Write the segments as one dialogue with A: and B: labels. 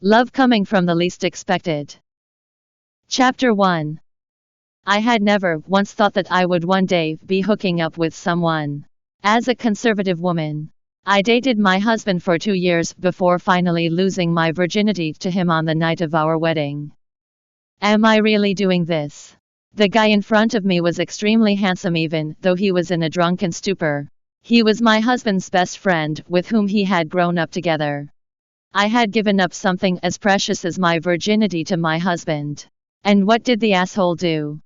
A: Love coming from the least expected. Chapter 1. I had never once thought that I would one day be hooking up with someone. As a conservative woman, I dated my husband for 2 years before finally losing my virginity to him on the night of our wedding. Am I really doing this? The guy in front of me was extremely handsome even though he was in a drunken stupor. He was my husband's best friend with whom he had grown up together. I had given up something as precious as my virginity to my husband. And what did the asshole do?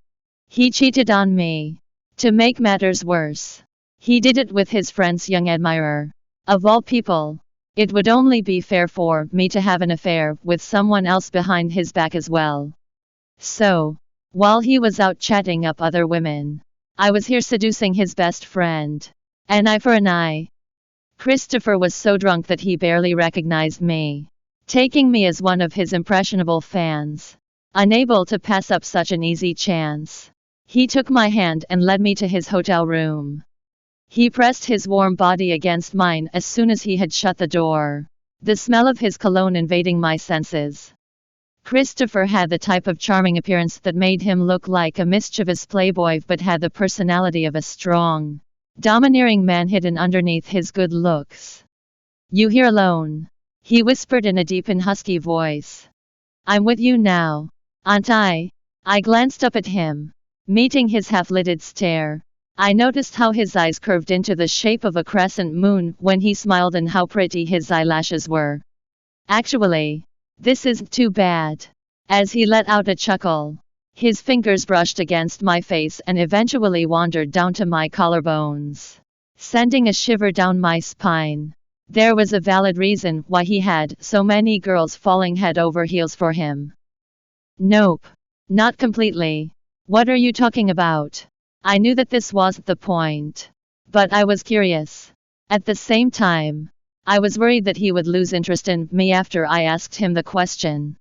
A: He cheated on me. To make matters worse, he did it with his friend's young admirer. Of all people, it would only be fair for me to have an affair with someone else behind his back as well. So, while he was out chatting up other women, I was here seducing his best friend. An eye for an eye. Christopher was so drunk that he barely recognized me, taking me as one of his impressionable fans. Unable to pass up such an easy chance, he took my hand and led me to his hotel room. He pressed his warm body against mine as soon as he had shut the door, the smell of his cologne invading my senses. Christopher had the type of charming appearance that made him look like a mischievous playboy but had the personality of a strong, domineering man hidden underneath his good looks. "You here alone?" he whispered in a deep and husky voice. "I'm with you now, aren't I?" I glanced up at him, meeting his half-lidded stare. I noticed how his eyes curved into the shape of a crescent moon when he smiled and how pretty his eyelashes were. "Actually, this isn't too bad." As he let out a chuckle, his fingers brushed against my face and eventually wandered down to my collarbones, sending a shiver down my spine. There was a valid reason why he had so many girls falling head over heels for him. "Nope. Not completely. What are you talking about?" I knew that this wasn't the point, but I was curious. At the same time, I was worried that he would lose interest in me after I asked him the question.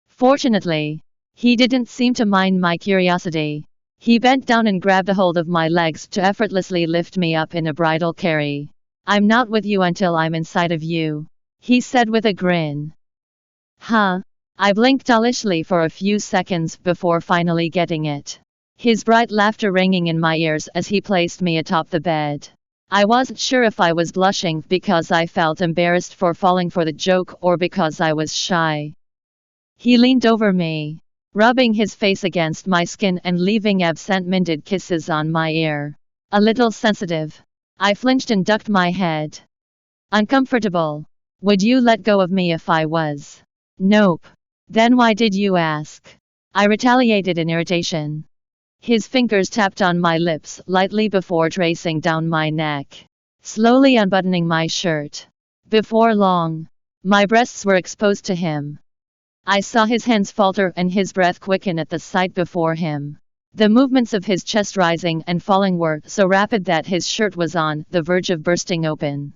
A: Fortunately, he didn't seem to mind my curiosity. He bent down and grabbed a hold of my legs to effortlessly lift me up in a bridal carry. "I'm not with you until I'm inside of you," he said with a grin. Huh? I blinked dullishly for a few seconds before finally getting it. His bright laughter ringing in my ears as he placed me atop the bed. I wasn't sure if I was blushing because I felt embarrassed for falling for the joke or because I was shy. He leaned over me, rubbing his face against my skin and leaving absent-minded kisses on my ear. A little sensitive, I flinched and ducked my head. "Uncomfortable? Would you let go of me if I was?" "Nope." "Then why did you ask?" I retaliated in irritation. His fingers tapped on my lips lightly before tracing down my neck, slowly unbuttoning my shirt. Before long, my breasts were exposed to him. I saw his hands falter and his breath quicken at the sight before him. The movements of his chest rising and falling were so rapid that his shirt was on the verge of bursting open.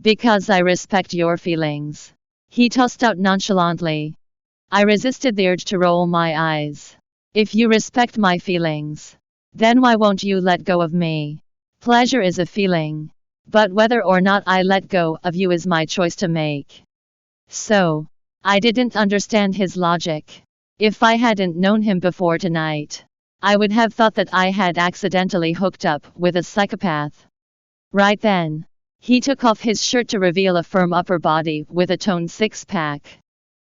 A: "Because I respect your feelings," he tossed out nonchalantly. I resisted the urge to roll my eyes. "If you respect my feelings, then why won't you let go of me? Pleasure is a feeling, but whether or not I let go of you is my choice to make." So, I didn't understand his logic. If I hadn't known him before tonight, I would have thought that I had accidentally hooked up with a psychopath. Right then, he took off his shirt to reveal a firm upper body with a toned six-pack.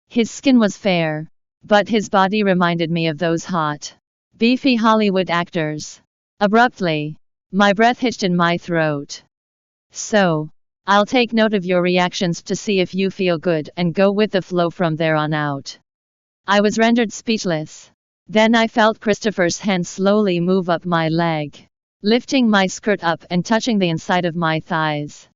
A: His skin was fair, but his body reminded me of those hot, beefy Hollywood actors. Abruptly, my breath hitched in my throat. "So, I'll take note of your reactions to see if you feel good and go with the flow from there on out." I was rendered speechless. Then I felt Christopher's hand slowly move up my leg, lifting my skirt up and touching the inside of my thighs.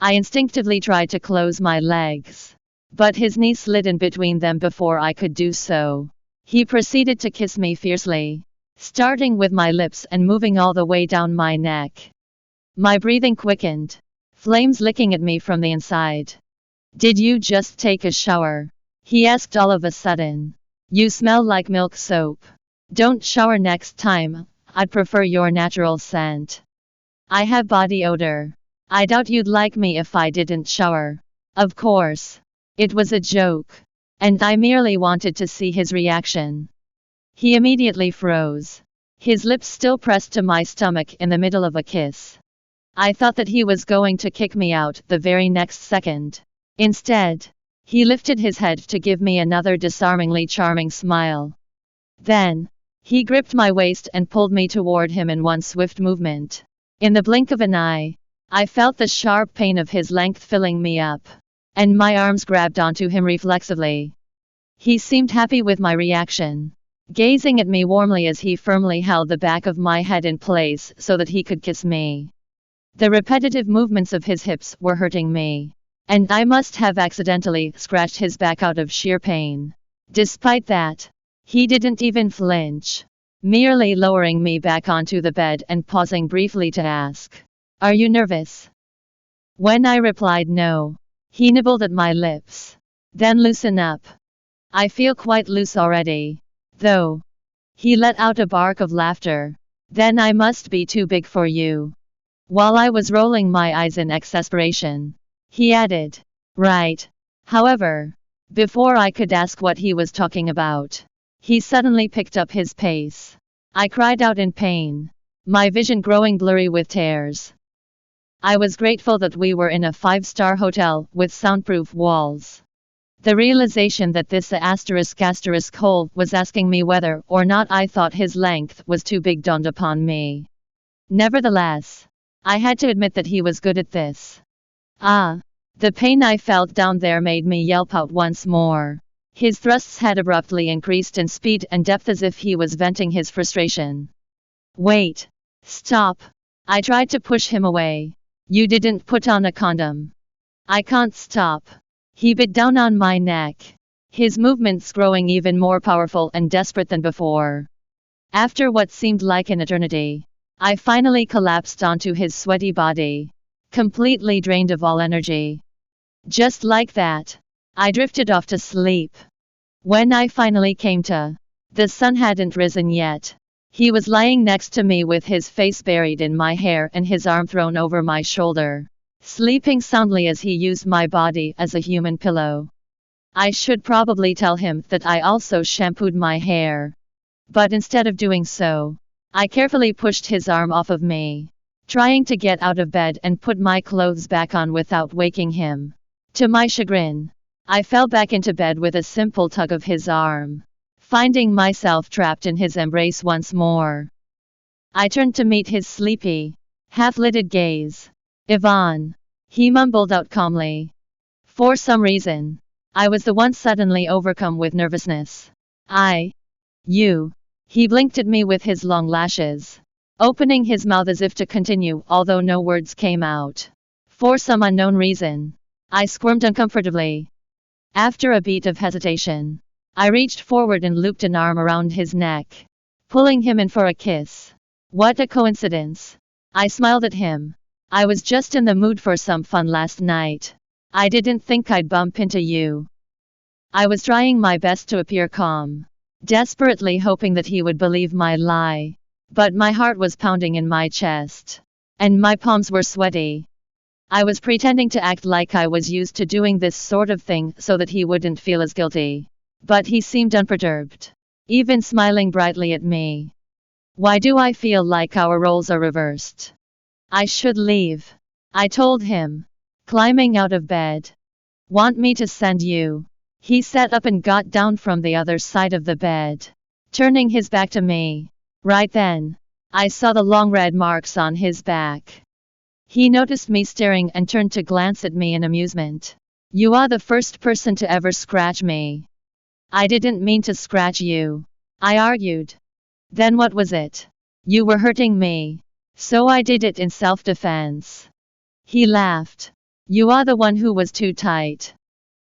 A: I instinctively tried to close my legs, but his knee slid in between them before I could do so. He proceeded to kiss me fiercely, starting with my lips and moving all the way down my neck. My breathing quickened, flames licking at me from the inside. "Did you just take a shower?" he asked all of a sudden. "You smell like milk soap. Don't shower next time, I'd prefer your natural scent." "I have body odor. I doubt you'd like me if I didn't shower." Of course. It was a joke. and I merely wanted to see his reaction. He immediately froze, his lips still pressed to my stomach in the middle of a kiss. I thought that he was going to kick me out the very next second. Instead, he lifted his head to give me another disarmingly charming smile. Then, he gripped my waist and pulled me toward him in one swift movement. In the blink of an eye, I felt the sharp pain of his length filling me up, and my arms grabbed onto him reflexively. He seemed happy with my reaction, gazing at me warmly as he firmly held the back of my head in place so that he could kiss me. The repetitive movements of his hips were hurting me, and I must have accidentally scratched his back out of sheer pain. Despite that, he didn't even flinch, merely lowering me back onto the bed and pausing briefly to ask, "Are you nervous?" When I replied no, he nibbled at my lips. "Then loosen up. I feel quite loose already, though." He let out a bark of laughter. "Then I must be too big for you." While I was rolling my eyes in exasperation, he added, "Right." However, before I could ask what he was talking about, he suddenly picked up his pace. I cried out in pain, my vision growing blurry with tears. I was grateful that we were in a 5-star hotel with soundproof walls. The realization that this hole was asking me whether or not I thought his length was too big dawned upon me. Nevertheless, I had to admit that he was good at this. The pain I felt down there made me yelp out once more. His thrusts had abruptly increased in speed and depth as if he was venting his frustration. "Wait. Stop." I tried to push him away. "You didn't put on a condom." "I can't stop." He bit down on my neck, his movements growing even more powerful and desperate than before. After what seemed like an eternity, I finally collapsed onto his sweaty body, completely drained of all energy. Just like that, I drifted off to sleep. When I finally came to, the sun hadn't risen yet. He was lying next to me with his face buried in my hair and his arm thrown over my shoulder, sleeping soundly as he used my body as a human pillow. I should probably tell him that I also shampooed my hair. But instead of doing so, I carefully pushed his arm off of me, trying to get out of bed and put my clothes back on without waking him. To my chagrin, I fell back into bed with a simple tug of his arm, finding myself trapped in his embrace once more. I turned to meet his sleepy, half-lidded gaze. "Yvonne," he mumbled out calmly. For some reason, I was the one suddenly overcome with nervousness. You. He blinked at me with his long lashes, opening his mouth as if to continue, although no words came out. For some unknown reason, I squirmed uncomfortably. After a beat of hesitation, I reached forward and looped an arm around his neck, pulling him in for a kiss. What a coincidence. I smiled at him. I was just in the mood for some fun last night. I didn't think I'd bump into you. I was trying my best to appear calm, desperately hoping that he would believe my lie. But my heart was pounding in my chest, and my palms were sweaty. I was pretending to act like I was used to doing this sort of thing so that he wouldn't feel as guilty. But he seemed unperturbed, even smiling brightly at me. "Why do I feel like our roles are reversed? I should leave," I told him, climbing out of bed. "Want me to send you?" He sat up and got down from the other side of the bed, turning his back to me. Right then, I saw the long red marks on his back. He noticed me staring and turned to glance at me in amusement. "You are the first person to ever scratch me." "I didn't mean to scratch you," I argued. "Then what was it?" "You were hurting me, so I did it in self-defense." He laughed. "You are the one who was too tight."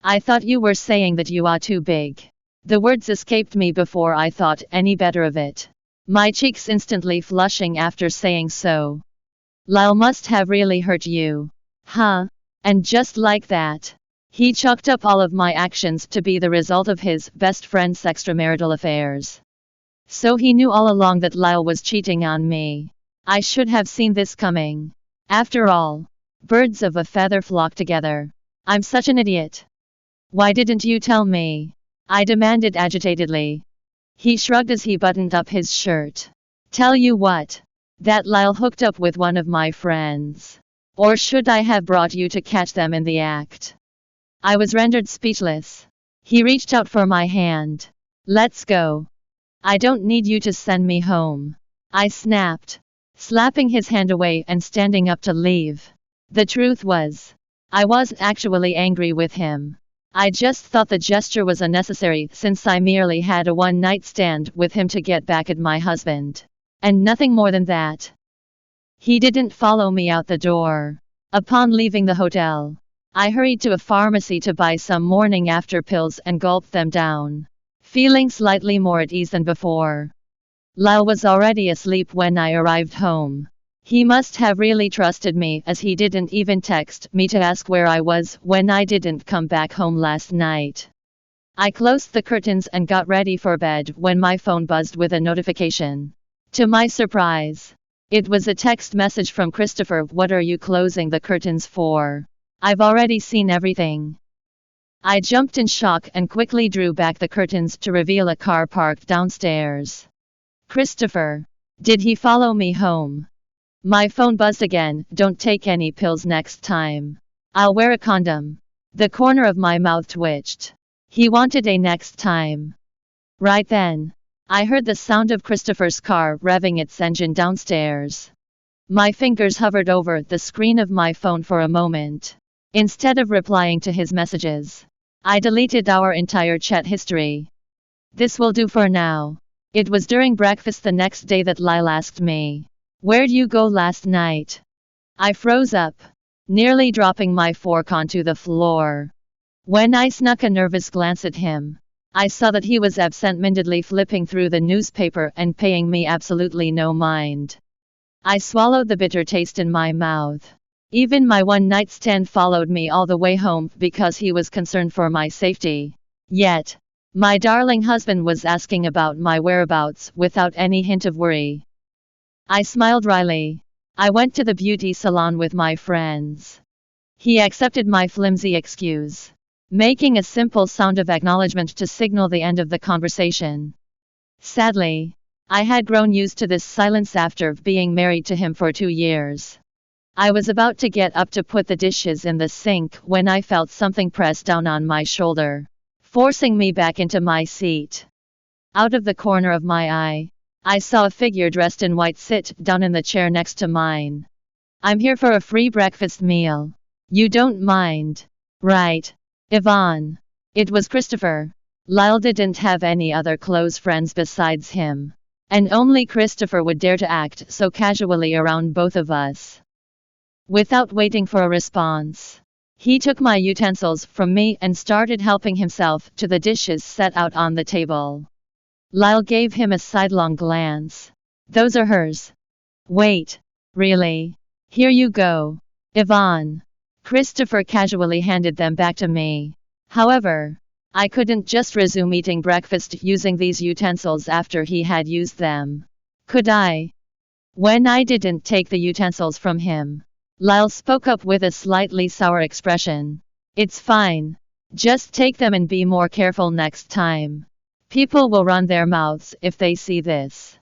A: "I thought you were saying that you are too big." The words escaped me before I thought any better of it, my cheeks instantly flushing after saying so. "Lyle must have really hurt you. Huh?" And just like that, he chalked up all of my actions to be the result of his best friend's extramarital affairs. So he knew all along that Lyle was cheating on me. I should have seen this coming. After all, birds of a feather flock together. I'm such an idiot. "Why didn't you tell me?" I demanded agitatedly. He shrugged as he buttoned up his shirt. Tell you what. That Lyle hooked up with one of my friends. Or should I have brought you to catch them in the act? I was rendered speechless. He reached out for my hand. Let's go. I don't need you to send me home, I snapped, slapping his hand away and standing up to leave. The truth was, I wasn't actually angry with him. I just thought the gesture was unnecessary since I merely had a one-night stand with him to get back at my husband. And nothing more than that. He didn't follow me out the door. Upon leaving the hotel, I hurried to a pharmacy to buy some morning after pills and gulped them down, feeling slightly more at ease than before. Lyle was already asleep when I arrived home. He must have really trusted me as he didn't even text me to ask where I was when I didn't come back home last night. I closed the curtains and got ready for bed when my phone buzzed with a notification. To my surprise, it was a text message from Christopher. What are you closing the curtains for? I've already seen everything. I jumped in shock and quickly drew back the curtains to reveal a car parked downstairs. Christopher. Did he follow me home? My phone buzzed again. Don't take any pills next time. I'll wear a condom. The corner of my mouth twitched. He wanted a next time. Right then, I heard the sound of Christopher's car revving its engine downstairs. My fingers hovered over the screen of my phone for a moment. Instead of replying to his messages, I deleted our entire chat history. This will do for now. It was during breakfast the next day that Lyle asked me, "Where'd you go last night?" I froze up, nearly dropping my fork onto the floor. When I snuck a nervous glance at him, I saw that he was absent-mindedly flipping through the newspaper and paying me absolutely no mind. I swallowed the bitter taste in my mouth. Even my one-night stand followed me all the way home because he was concerned for my safety. Yet, my darling husband was asking about my whereabouts without any hint of worry. I smiled wryly. I went to the beauty salon with my friends. He accepted my flimsy excuse, making a simple sound of acknowledgement to signal the end of the conversation. Sadly, I had grown used to this silence after being married to him for 2 years. I was about to get up to put the dishes in the sink when I felt something press down on my shoulder, forcing me back into my seat. Out of the corner of my eye, I saw a figure dressed in white sit down in the chair next to mine. "I'm here for a free breakfast meal. You don't mind, right, Yvonne?" It was Christopher. Lyle didn't have any other close friends besides him, and only Christopher would dare to act so casually around both of us. Without waiting for a response, he took my utensils from me and started helping himself to the dishes set out on the table. Lyle gave him a sidelong glance. "Those are hers." "Wait, really? Here you go, Yvonne." Christopher casually handed them back to me. However, I couldn't just resume eating breakfast using these utensils after he had used them. Could I? When I didn't take the utensils from him, Lyle spoke up with a slightly sour expression. "It's fine. Just take them and be more careful next time. People will run their mouths if they see this."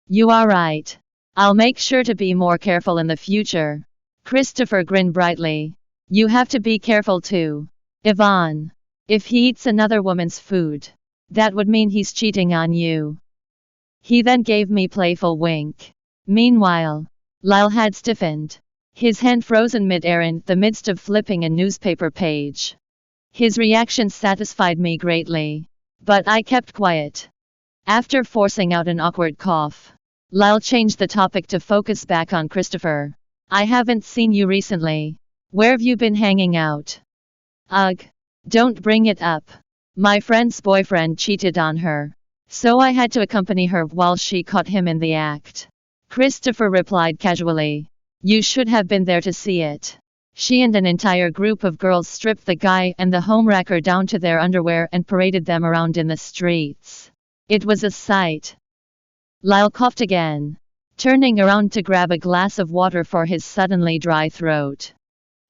A: "You are right. I'll make sure to be more careful in the future." Christopher grinned brightly. "You have to be careful too, Yvonne. If he eats another woman's food, that would mean he's cheating on you." He then gave me a playful wink. Meanwhile, Lyle had stiffened, his hand frozen mid-air in the midst of flipping a newspaper page. His reaction satisfied me greatly, but I kept quiet. After forcing out an awkward cough, Lyle changed the topic to focus back on Christopher. "I haven't seen you recently. Where have you been hanging out?" "Ugh, don't bring it up. My friend's boyfriend cheated on her, so I had to accompany her while she caught him in the act." Christopher replied casually. "You should have been there to see it. She and an entire group of girls stripped the guy and the homewrecker down to their underwear and paraded them around in the streets. It was a sight." Lyle coughed again, turning around to grab a glass of water for his suddenly dry throat.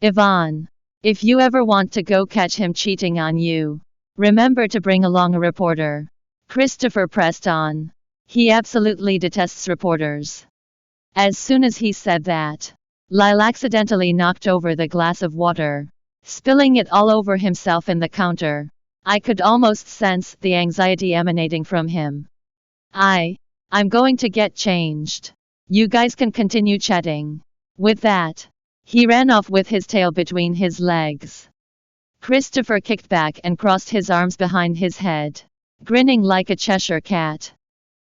A: "Yvonne, if you ever want to go catch him cheating on you, Remember to bring along a reporter. Christopher pressed on. He absolutely detests reporters. As soon as he said that, Lyle accidentally knocked over the glass of water, spilling it all over himself and the counter. I could almost sense the anxiety emanating from him. I'm going to get changed. You guys can continue chatting. With that, he ran off with his tail between his legs. Christopher kicked back and crossed his arms behind his head, grinning like a Cheshire cat.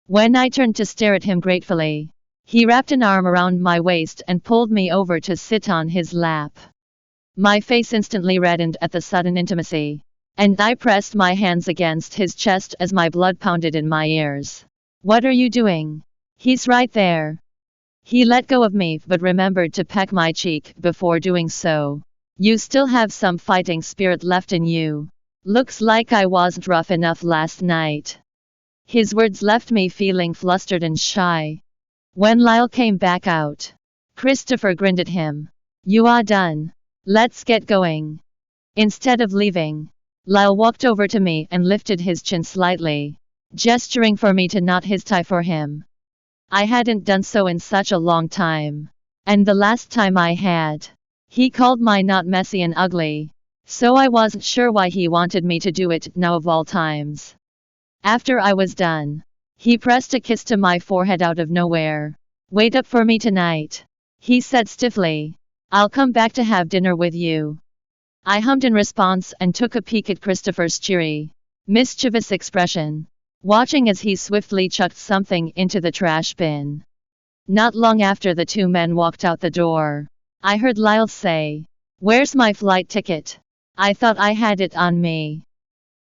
A: When I turned to stare at him gratefully, he wrapped an arm around my waist and pulled me over to sit on his lap. My face instantly reddened at the sudden intimacy, and I pressed my hands against his chest as my blood pounded in my ears. What are you doing? He's right there. He let go of me but remembered to peck my cheek before doing so. You still have some fighting spirit left in you. Looks like I wasn't rough enough last night. His words left me feeling flustered and shy. When Lyle came back out, Christopher grinned at him. You are done. Let's get going. Instead of leaving, Lyle walked over to me and lifted his chin slightly, gesturing for me to knot his tie for him. I hadn't done so in such a long time, and the last time I had, he called my knot messy and ugly, so I wasn't sure why he wanted me to do it now of all times. After I was done, he pressed a kiss to my forehead out of nowhere. Wait up for me tonight, he said stiffly. I'll come back to have dinner with you. I hummed in response and took a peek at Christopher's cheery, mischievous expression, watching as he swiftly chucked something into the trash bin. Not long after the two men walked out the door, I heard Lyle say, "Where's my flight ticket? I thought I had it on me."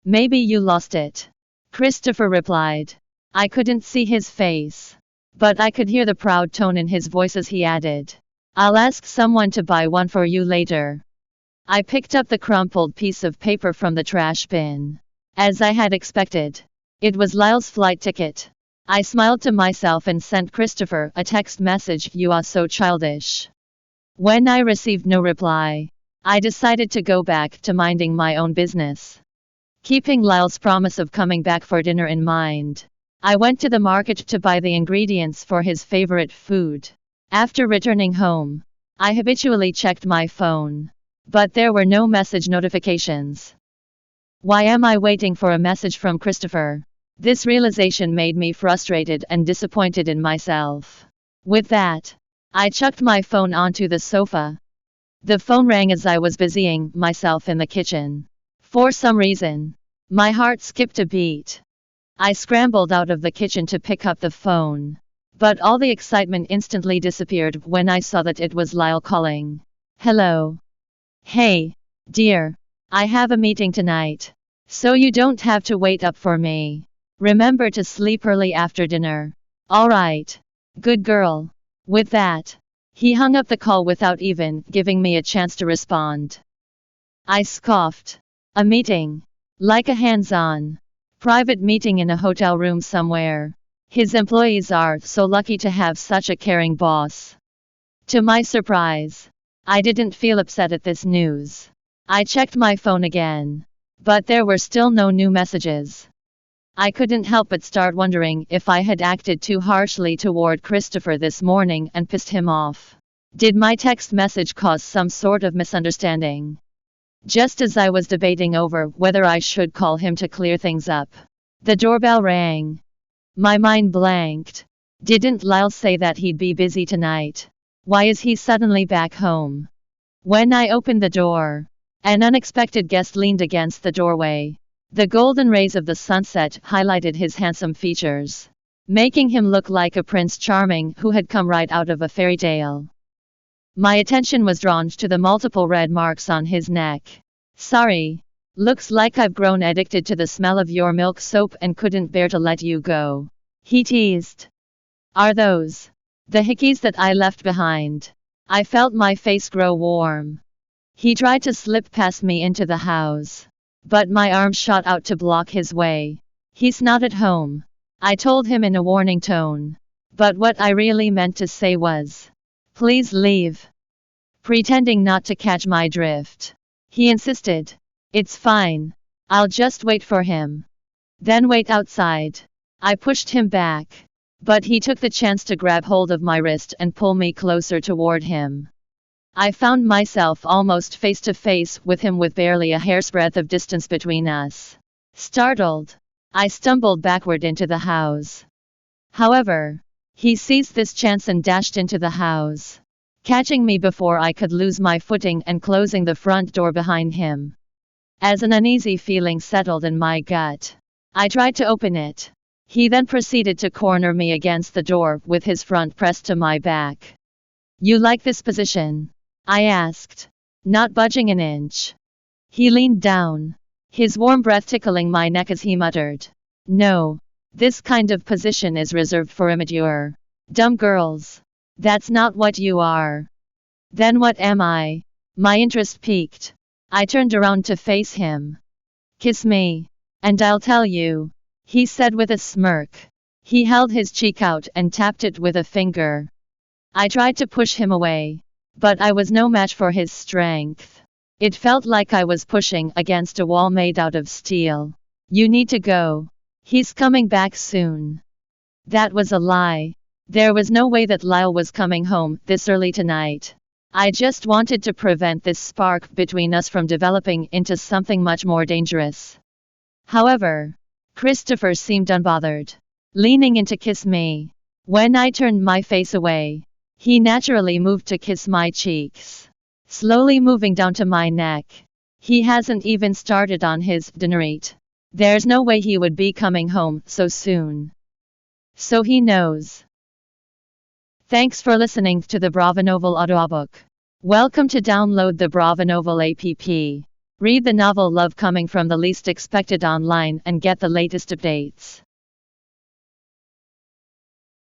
A: "Maybe you lost it," Christopher replied. I couldn't see his face, but I could hear the proud tone in his voice as he added, "I'll ask someone to buy one for you later." I picked up the crumpled piece of paper from the trash bin. As I had expected, it was Lyle's flight ticket. I smiled to myself and sent Christopher a text message, "You are so childish." When I received no reply, I decided to go back to minding my own business. Keeping Lyle's promise of coming back for dinner in mind, I went to the market to buy the ingredients for his favorite food. After returning home, I habitually checked my phone, but there were no message notifications. Why am I waiting for a message from Christopher? This realization made me frustrated and disappointed in myself. With that, I chucked my phone onto the sofa. The phone rang as I was busying myself in the kitchen. For some reason, my heart skipped a beat. I scrambled out of the kitchen to pick up the phone, but all the excitement instantly disappeared when I saw that it was Lyle calling. "Hello. Hey, dear. I have a meeting tonight, so you don't have to wait up for me. Remember to sleep early after dinner. All right. Good girl." With that, he hung up the call without even giving me a chance to respond. I scoffed. A meeting? Like a hands-on, private meeting in a hotel room somewhere. His employees are so lucky to have such a caring boss. To my surprise, I didn't feel upset at this news. I checked my phone again, but there were still no new messages. I couldn't help but start wondering if I had acted too harshly toward Christopher this morning and pissed him off. Did my text message cause some sort of misunderstanding? Just as I was debating over whether I should call him to clear things up, the doorbell rang. My mind blanked. Didn't Lyle say that he'd be busy tonight? Why is he suddenly back home? When I opened the door, an unexpected guest leaned against the doorway. The golden rays of the sunset highlighted his handsome features, making him look like a Prince Charming who had come right out of a fairy tale. My attention was drawn to the multiple red marks on his neck. "Sorry. Looks like I've grown addicted to the smell of your milk soap and couldn't bear to let you go," he teased. "Are those the hickeys that I left behind?" I felt my face grow warm. He tried to slip past me into the house, but my arm shot out to block his way. "He's not at home," I told him in a warning tone. But what I really meant to say was, "Please leave." Pretending not to catch my drift, he insisted, "It's fine. I'll just wait for him. Then wait outside. I pushed him back. But he took the chance to grab hold of my wrist and pull me closer toward him. I found myself almost face to face with him with barely a hair's breadth of distance between us. Startled, I stumbled backward into the house. However, he seized this chance and dashed into the house, catching me before I could lose my footing and closing the front door behind him. As an uneasy feeling settled in my gut, I tried to open it. He then proceeded to corner me against the door with his front pressed to my back. "You like this position?" I asked, not budging an inch. He leaned down, his warm breath tickling my neck as he muttered, "No, this kind of position is reserved for immature, dumb girls. That's not what you are." "Then what am I?" My interest piqued. I turned around to face him. "Kiss me, and I'll tell you," he said with a smirk. He held his cheek out and tapped it with a finger. I tried to push him away, but I was no match for his strength. It felt like I was pushing against a wall made out of steel. "You need to go. He's coming back soon." That was a lie. There was no way that Lyle was coming home this early tonight. I just wanted to prevent this spark between us from developing into something much more dangerous. However, Christopher seemed unbothered, leaning in to kiss me. When I turned my face away, he naturally moved to kiss my cheeks, slowly moving down to my neck. He hasn't even started on his dinner eat. There's no way he would be coming home so soon. So he knows. Thanks for listening to the Bravonovel audiobook. Welcome to download the Bravonovel app. Read the novel Love Coming from the Least Expected online and get the latest updates.